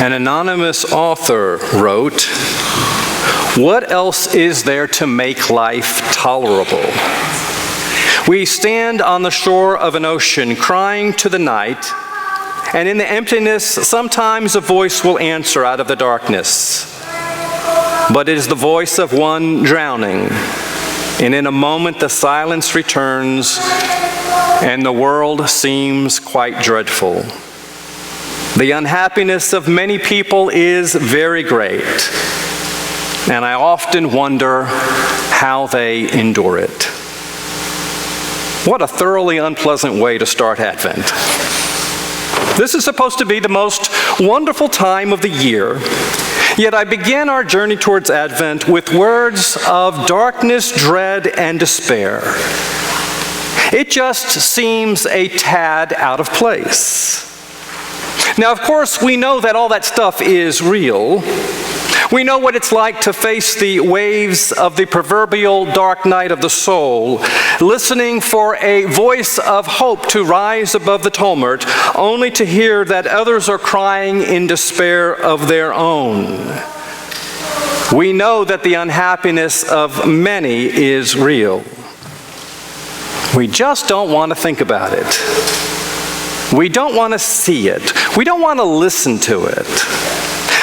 An anonymous author wrote, "What else is there to make life tolerable? We stand on the shore of an ocean crying to the night, and in the emptiness, sometimes a voice will answer out of the darkness. But it is the voice of one drowning, and in a moment the silence returns, and the world seems quite dreadful. The unhappiness of many people is very great, and I often wonder how they endure it." What a thoroughly unpleasant way to start Advent. This is supposed to be the most wonderful time of the year, yet I begin our journey towards Advent with words of darkness, dread, and despair. It just seems a tad out of place. Now, of course, we know that all that stuff is real. We know what it's like to face the waves of the proverbial dark night of the soul, listening for a voice of hope to rise above the tumult, only to hear that others are crying in despair of their own. We know that the unhappiness of many is real. We just don't want to think about it. We don't want to see it. We don't want to listen to it.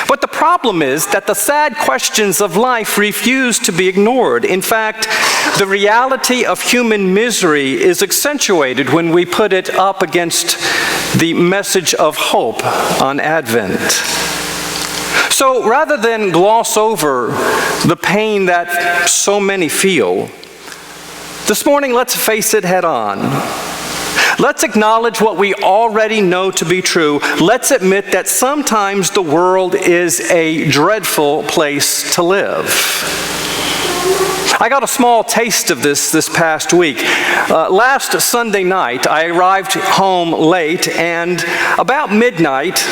But the problem is that the sad questions of life refuse to be ignored. In fact, the reality of human misery is accentuated when we put it up against the message of hope on Advent. So rather than gloss over the pain that so many feel, this morning let's face it head on. Let's acknowledge what we already know to be true. Let's admit that sometimes the world is a dreadful place to live. I got a small taste of this past week. Last Sunday night, I arrived home late, and about midnight,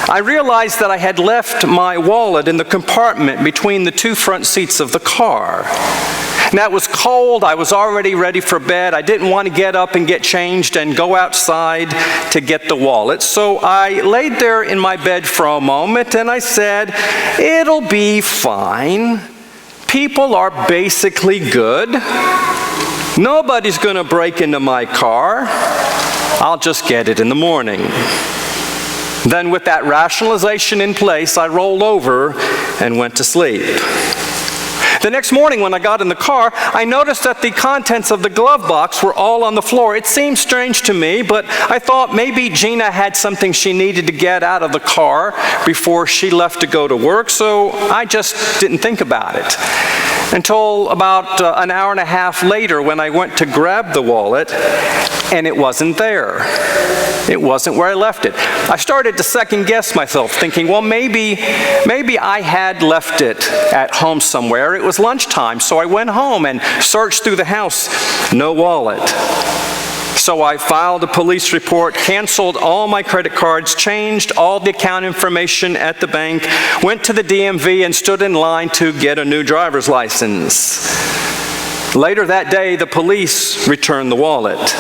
I realized that I had left my wallet in the compartment between the two front seats of the car. Now, it was cold. I was already ready for bed. I didn't want to get up and get changed and go outside to get the wallet. So I laid there in my bed for a moment and I said, "It'll be fine. People are basically good. Nobody's going to break into my car. I'll just get it in the morning." Then with that rationalization in place, I rolled over and went to sleep. The next morning when I got in the car, I noticed that the contents of the glove box were all on the floor. It seemed strange to me, but I thought maybe Gina had something she needed to get out of the car before she left to go to work, so I just didn't think about it. Until about an hour and a half later when I went to grab the wallet, and it wasn't there. It wasn't where I left it. I started to second guess myself, thinking, well, maybe I had left it at home somewhere. It was lunchtime, so I went home and searched through the house. No wallet. So I filed a police report, canceled all my credit cards, changed all the account information at the bank, went to the DMV and stood in line to get a new driver's license. Later that day, the police returned the wallet.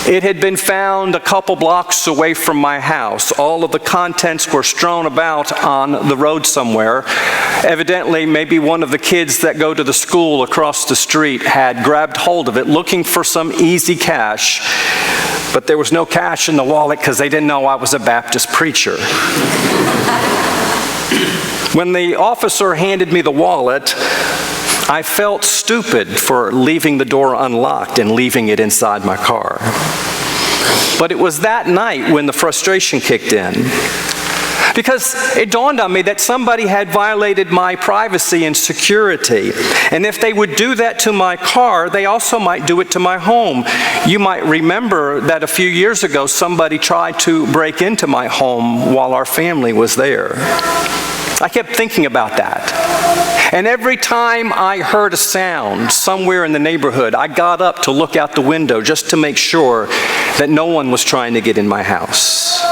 It had been found a couple blocks away from my house. All of the contents were strewn about on the road somewhere. Evidently, maybe one of the kids that go to the school across the street had grabbed hold of it looking for some easy cash, but there was no cash in the wallet because they didn't know I was a Baptist preacher. When the officer handed me the wallet, I felt stupid for leaving the door unlocked and leaving it inside my car. But it was that night when the frustration kicked in, because it dawned on me that somebody had violated my privacy and security. And if they would do that to my car, they also might do it to my home. You might remember that a few years ago, somebody tried to break into my home while our family was there. I kept thinking about that. And every time I heard a sound somewhere in the neighborhood, I got up to look out the window just to make sure that no one was trying to get in my house.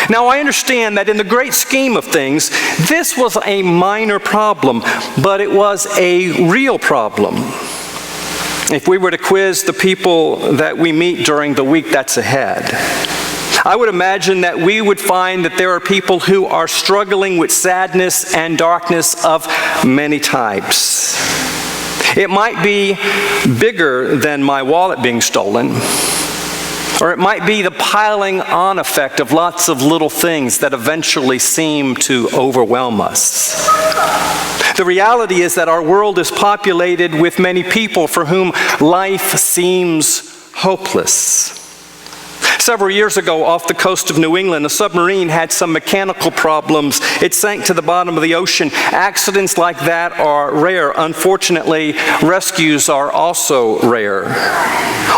Now, I understand that in the great scheme of things, this was a minor problem, but it was a real problem. If we were to quiz the people that we meet during the week that's ahead, I would imagine that we would find that there are people who are struggling with sadness and darkness of many types. It might be bigger than my wallet being stolen, or it might be the piling on effect of lots of little things that eventually seem to overwhelm us. The reality is that our world is populated with many people for whom life seems hopeless. Several years ago, off the coast of New England, a submarine had some mechanical problems. It sank to the bottom of the ocean. Accidents like that are rare. Unfortunately, rescues are also rare.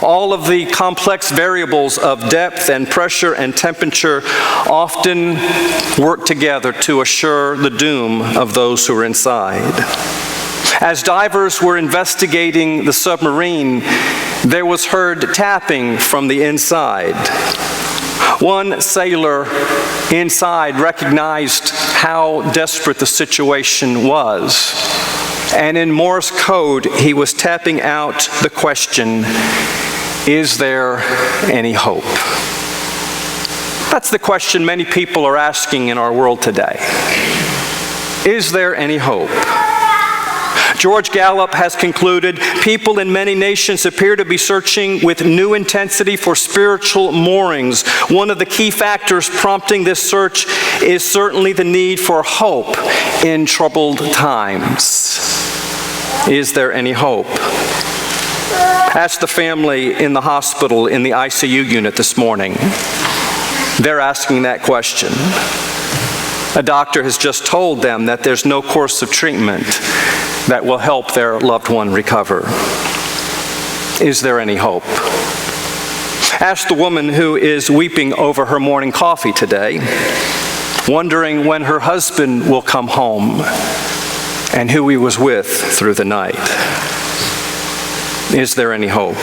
All of the complex variables of depth and pressure and temperature often work together to assure the doom of those who are inside. As divers were investigating the submarine, there was heard tapping from the inside. One sailor inside recognized how desperate the situation was, and in Morse code, he was tapping out the question, "Is there any hope?" That's the question many people are asking in our world today. Is there any hope? George Gallup has concluded, people in many nations appear to be searching with new intensity for spiritual moorings. One of the key factors prompting this search is certainly the need for hope in troubled times. Is there any hope? Ask the family in the hospital in the ICU unit this morning. They're asking that question. A doctor has just told them that there's no course of treatment that will help their loved one recover. Is there any hope? Ask the woman who is weeping over her morning coffee today, wondering when her husband will come home and who he was with through the night. Is there any hope?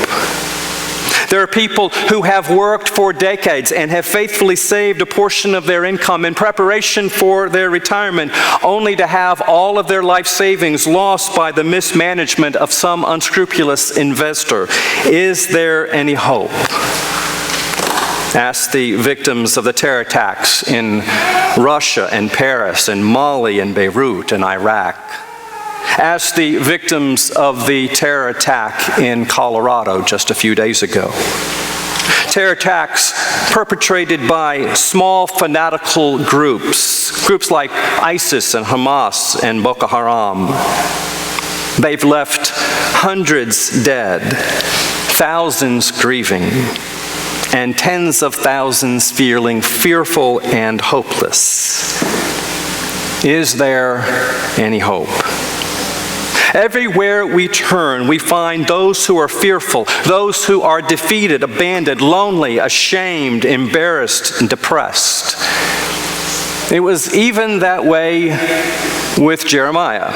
There are people who have worked for decades and have faithfully saved a portion of their income in preparation for their retirement, only to have all of their life savings lost by the mismanagement of some unscrupulous investor. Is there any hope? Ask the victims of the terror attacks in Russia and Paris and Mali and Beirut and Iraq. Ask the victims of the terror attack in Colorado just a few days ago. Terror attacks perpetrated by small fanatical groups like ISIS and Hamas and Boko Haram. They've left hundreds dead, thousands grieving, and tens of thousands feeling fearful and hopeless. Is there any hope? Everywhere we turn, we find those who are fearful, those who are defeated, abandoned, lonely, ashamed, embarrassed, and depressed. It was even that way with Jeremiah.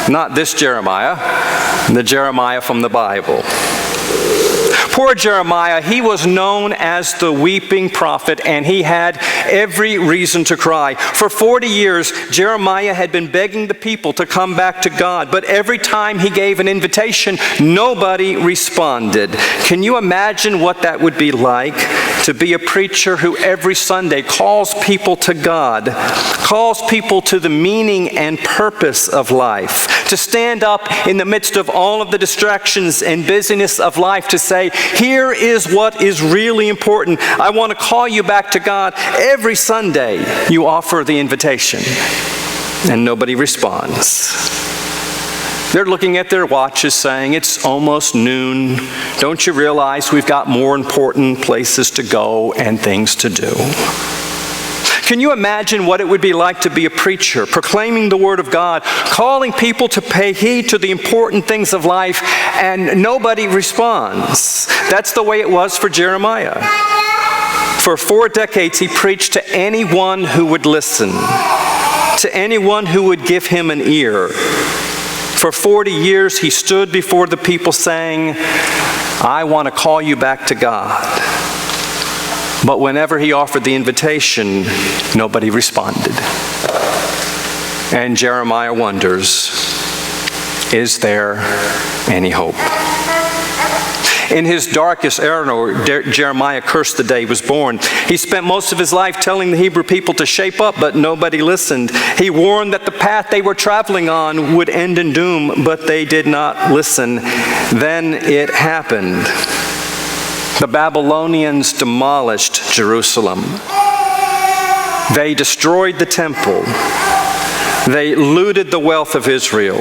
Not this Jeremiah, the Jeremiah from the Bible. Poor Jeremiah, he was known as the weeping prophet, and he had every reason to cry. For 40 years, Jeremiah had been begging the people to come back to God, but every time he gave an invitation, nobody responded. Can you imagine what that would be like to be a preacher who every Sunday calls people to God, calls people to the meaning and purpose of life, to stand up in the midst of all of the distractions and busyness of life to say, here is what is really important. I want to call you back to God. Every Sunday, you offer the invitation, and nobody responds. They're looking at their watches saying, it's almost noon. Don't you realize we've got more important places to go and things to do? Can you imagine what it would be like to be a preacher, proclaiming the Word of God, calling people to pay heed to the important things of life, and nobody responds? That's the way it was for Jeremiah. For 4 decades, he preached to anyone who would listen, to anyone who would give him an ear. For 40 years, he stood before the people saying, I want to call you back to God. But whenever he offered the invitation, nobody responded. And Jeremiah wonders, is there any hope? In his darkest hour, Jeremiah cursed the day he was born. He spent most of his life telling the Hebrew people to shape up, but nobody listened. He warned that the path they were traveling on would end in doom, but they did not listen. Then it happened. The Babylonians demolished Jerusalem. They destroyed the temple. They looted the wealth of Israel.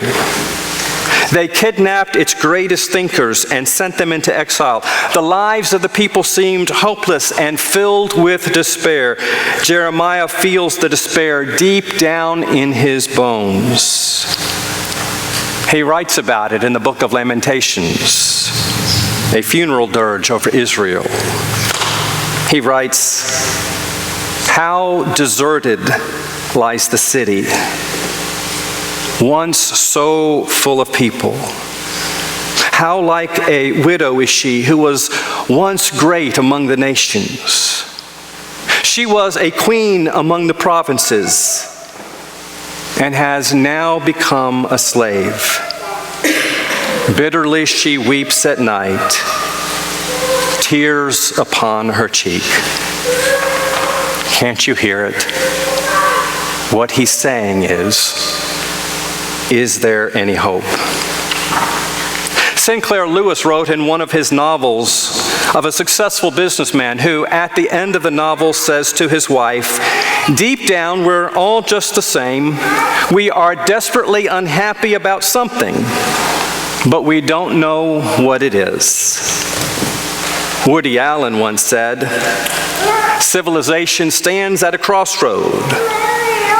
They kidnapped its greatest thinkers and sent them into exile. The lives of the people seemed hopeless and filled with despair. Jeremiah feels the despair deep down in his bones. He writes about it in the book of Lamentations, a funeral dirge over Israel. He writes, "How deserted lies the city, once so full of people. How like a widow is she who was once great among the nations. She was a queen among the provinces and has now become a slave. Bitterly she weeps at night, tears upon her cheek." Can't you hear it? What he's saying is there any hope? Sinclair Lewis wrote in one of his novels of a successful businessman who, at the end of the novel, says to his wife, "Deep down, we're all just the same. We are desperately unhappy about something, but we don't know what it is." Woody Allen once said, "Civilization stands at a crossroad.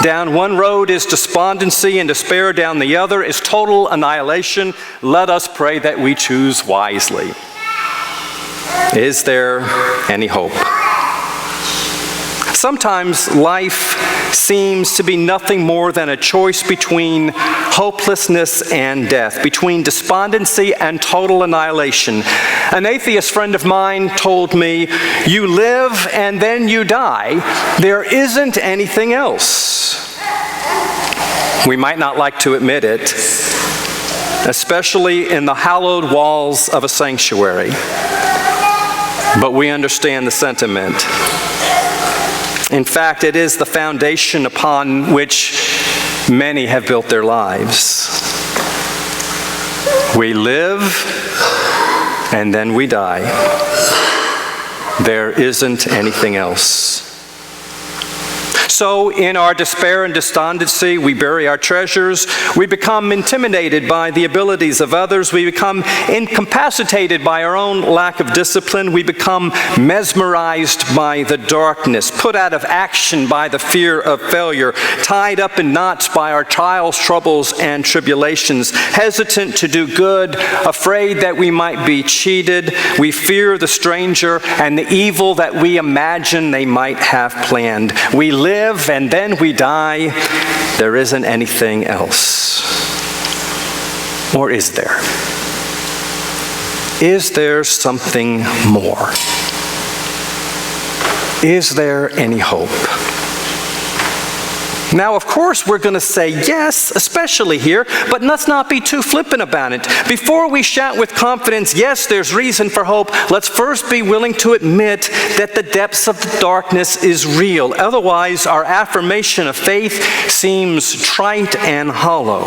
Down one road is despondency and despair, down the other is total annihilation. Let us pray that we choose wisely." Is there any hope? Sometimes life seems to be nothing more than a choice between hopelessness and death, between despondency and total annihilation. An atheist friend of mine told me, "You live and then you die. There isn't anything else." We might not like to admit it, especially in the hallowed walls of a sanctuary, but we understand the sentiment. In fact, it is the foundation upon which many have built their lives. We live and then we die. There isn't anything else. So in our despair and despondency, we bury our treasures. We become intimidated by the abilities of others. We become incapacitated by our own lack of discipline. We become mesmerized by the darkness, put out of action by the fear of failure, tied up in knots by our trials, troubles, and tribulations, hesitant to do good, afraid that we might be cheated. We fear the stranger and the evil that we imagine they might have planned. We live and then we die. There isn't anything else. Or is there? Is there something more? Is there any hope? Now, of course, we're going to say yes, especially here, but let's not be too flippant about it. Before we shout with confidence, yes, there's reason for hope, let's first be willing to admit that the depths of the darkness is real. Otherwise, our affirmation of faith seems trite and hollow.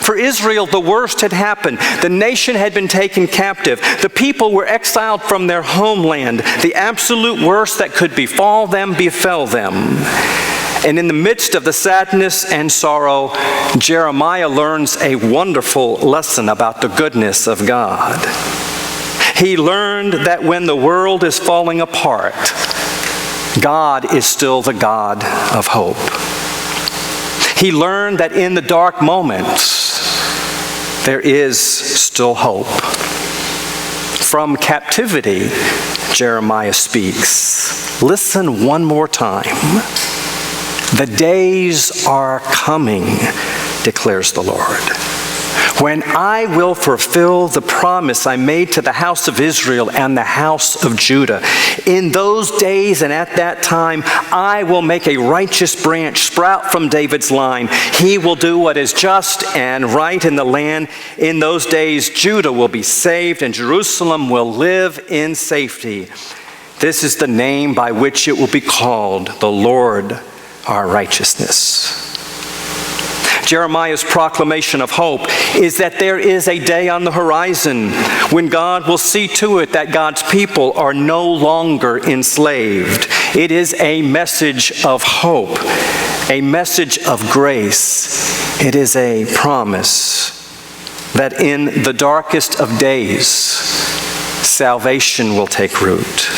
For Israel, the worst had happened. The nation had been taken captive. The people were exiled from their homeland. The absolute worst that could befall them befell them. And in the midst of the sadness and sorrow, Jeremiah learns a wonderful lesson about the goodness of God. He learned that when the world is falling apart, God is still the God of hope. He learned that in the dark moments, there is still hope. From captivity, Jeremiah speaks. Listen one more time. "The days are coming," declares the Lord, when I will fulfill the promise I made to the house of Israel and the house of Judah. In those days and at that time, I will make a righteous branch sprout from David's line. He will do what is just and right in the land. In those days, Judah will be saved and Jerusalem will live in safety. This is the name by which it will be called, the Lord our righteousness. Jeremiah's proclamation of hope is that there is a day on the horizon when God will see to it that God's people are no longer enslaved. It is a message of hope, a message of grace. It is a promise that in the darkest of days, salvation will take root.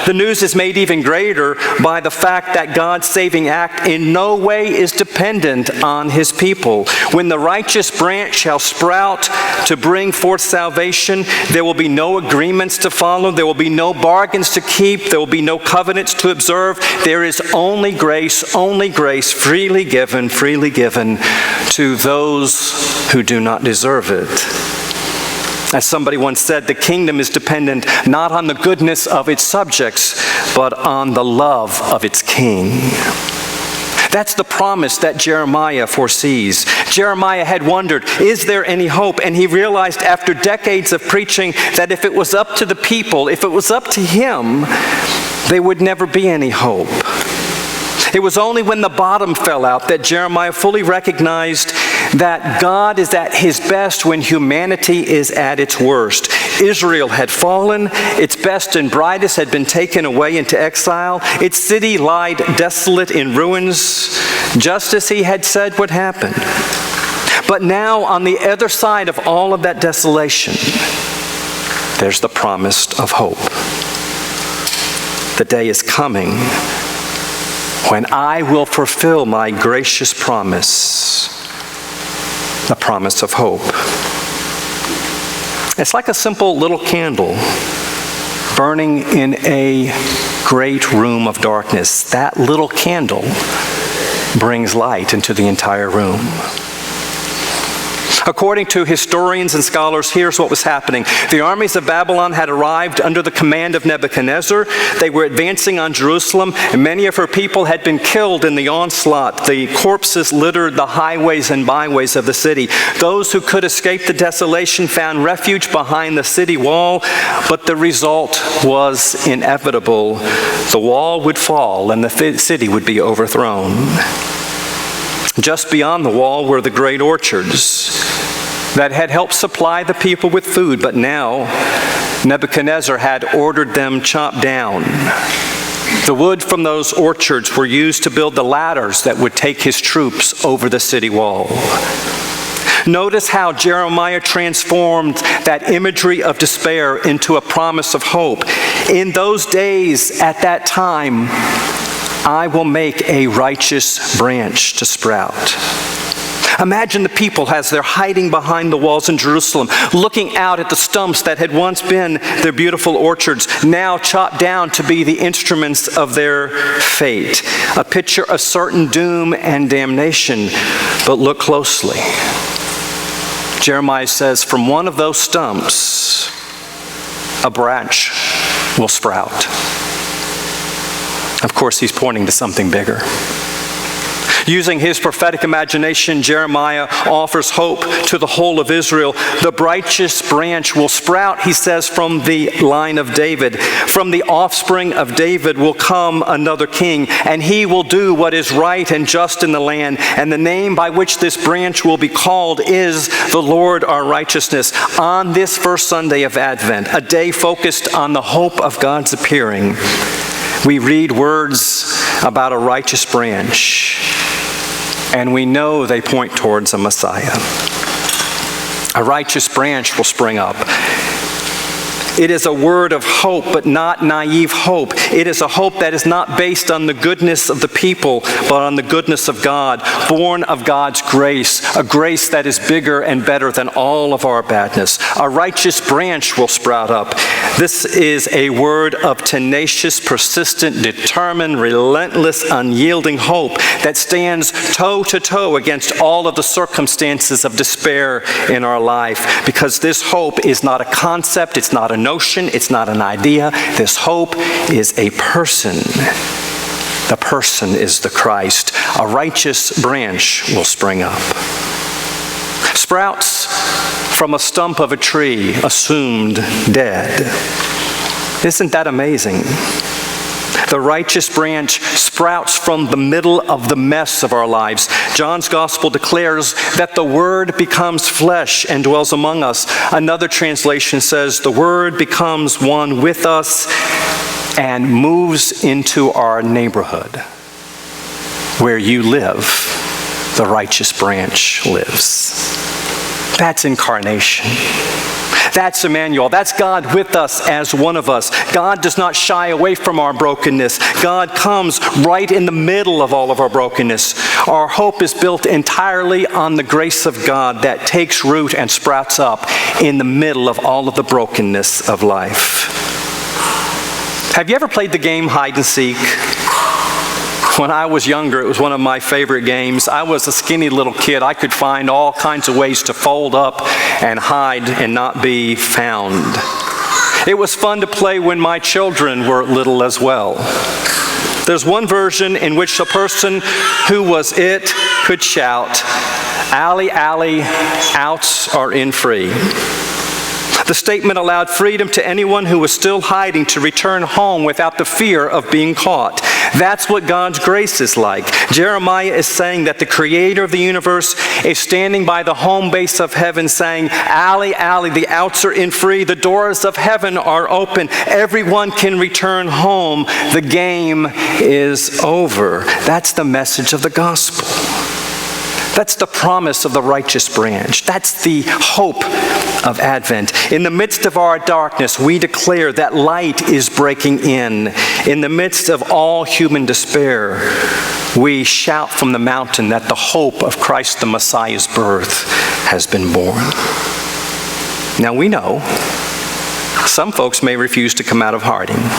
The news is made even greater by the fact that God's saving act in no way is dependent on his people. When the righteous branch shall sprout to bring forth salvation, there will be no agreements to follow. There will be no bargains to keep. There will be no covenants to observe. There is only grace, freely given to those who do not deserve it. As somebody once said, the kingdom is dependent not on the goodness of its subjects, but on the love of its king. That's the promise that Jeremiah foresees. Jeremiah had wondered, is there any hope? And he realized after decades of preaching that if it was up to the people, if it was up to him, there would never be any hope. It was only when the bottom fell out that Jeremiah fully recognized that God is at his best when humanity is at its worst. Israel had fallen, its best and brightest had been taken away into exile, its city lied desolate in ruins, just as he had said would happen. But now, on the other side of all of that desolation, there's the promise of hope. The day is coming when I will fulfill my gracious promise, the promise of hope. It's like a simple little candle burning in a great room of darkness. That little candle brings light into the entire room. According to historians and scholars, here's what was happening. The armies of Babylon had arrived under the command of Nebuchadnezzar. They were advancing on Jerusalem, and many of her people had been killed in the onslaught. The corpses littered the highways and byways of the city. Those who could escape the desolation found refuge behind the city wall, but the result was inevitable. The wall would fall and the city would be overthrown. Just beyond the wall were the great orchards that had helped supply the people with food, but now Nebuchadnezzar had ordered them chopped down. The wood from those orchards were used to build the ladders that would take his troops over the city wall. Notice how Jeremiah transformed that imagery of despair into a promise of hope. In those days, at that time, I will make a righteous branch to sprout. Imagine the people as they're hiding behind the walls in Jerusalem, looking out at the stumps that had once been their beautiful orchards, now chopped down to be the instruments of their fate. A picture of certain doom and damnation. But look closely. Jeremiah says, from one of those stumps, a branch will sprout. Of course, he's pointing to something bigger. Using his prophetic imagination, Jeremiah offers hope to the whole of Israel. The righteous branch will sprout, he says, from the line of David. From the offspring of David will come another king, and he will do what is right and just in the land. And the name by which this branch will be called is the Lord our righteousness. On this first Sunday of Advent, a day focused on the hope of God's appearing, we read words about a righteous branch, and we know they point towards a Messiah. A righteous branch will spring up. It is a word of hope, but not naive hope. It is a hope that is not based on the goodness of the people, but on the goodness of God, born of God's grace, a grace that is bigger and better than all of our badness. A righteous branch will sprout up. This is a word of tenacious, persistent, determined, relentless, unyielding hope that stands toe to toe against all of the circumstances of despair in our life, because this hope is not a concept, it's not a notion, it's not an idea. This hope is a person. The person is the Christ. A righteous branch will spring up. Sprouts from a stump of a tree assumed dead. Isn't that amazing? The righteous branch sprouts from the middle of the mess of our lives. John's gospel declares that the Word becomes flesh and dwells among us. Another translation says the Word becomes one with us and moves into our neighborhood. Where you live, the righteous branch lives. That's incarnation. That's Emmanuel. That's God with us as one of us. God does not shy away from our brokenness. God comes right in the middle of all of our brokenness. Our hope is built entirely on the grace of God that takes root and sprouts up in the middle of all of the brokenness of life. Have you ever played the game hide and seek? When I was younger, it was one of my favorite games. I was a skinny little kid. I could find all kinds of ways to fold up and hide and not be found. It was fun to play when my children were little as well. There's one version in which the person who was it could shout, "Alley, alley, outs are in free." The statement allowed freedom to anyone who was still hiding to return home without the fear of being caught. That's what God's grace is like. Jeremiah is saying that the creator of the universe is standing by the home base of heaven saying, "Alley, alley, the outs are in free. The doors of heaven are open. Everyone can return home. The game is over." That's the message of the gospel. That's the promise of the righteous branch. That's the hope of Advent. In the midst of our darkness, we declare that light is breaking in. In the midst of all human despair, we shout from the mountain that the hope of Christ the Messiah's birth has been born. Now we know some folks may refuse to come out of hiding.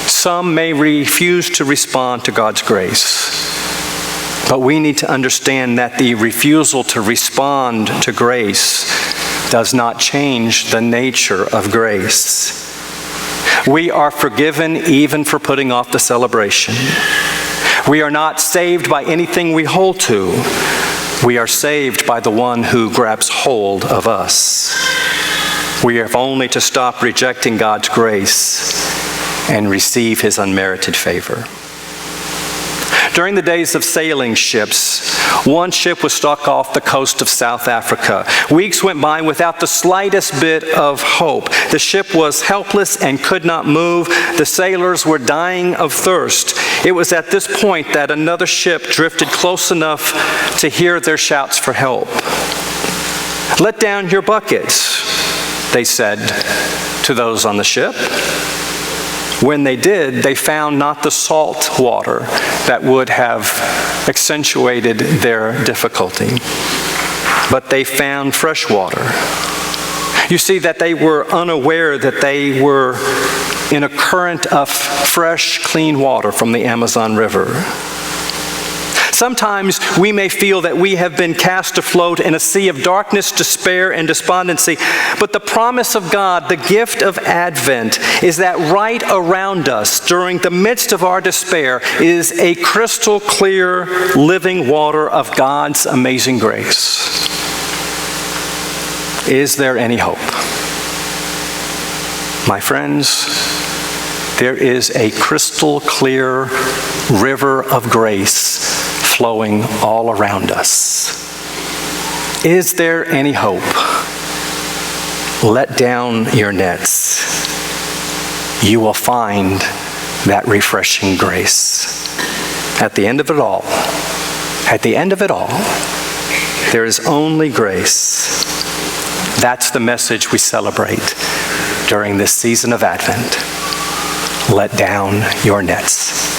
Some may refuse to respond to God's grace. But we need to understand that the refusal to respond to grace does not change the nature of grace. We are forgiven even for putting off the celebration. We are not saved by anything we hold to. We are saved by the one who grabs hold of us. We have only to stop rejecting God's grace and receive his unmerited favor. During the days of sailing ships, one ship was stuck off the coast of South Africa. Weeks went by without the slightest bit of hope. The ship was helpless and could not move. The sailors were dying of thirst. It was at this point that another ship drifted close enough to hear their shouts for help. "Let down your buckets," they said to those on the ship. When they did, they found not the salt water that would have accentuated their difficulty, but they found fresh water. You see that they were unaware that they were in a current of fresh, clean water from the Amazon River. Sometimes we may feel that we have been cast afloat in a sea of darkness, despair, and despondency. But the promise of God, the gift of Advent, is that right around us, during the midst of our despair, is a crystal clear, living water of God's amazing grace. Is there any hope? My friends, there is a crystal clear river of grace flowing all around us. Is there any hope? Let down your nets. You will find that refreshing grace. At the end of it all, there is only grace. That's the message we celebrate. during this season of Advent. Let down your nets.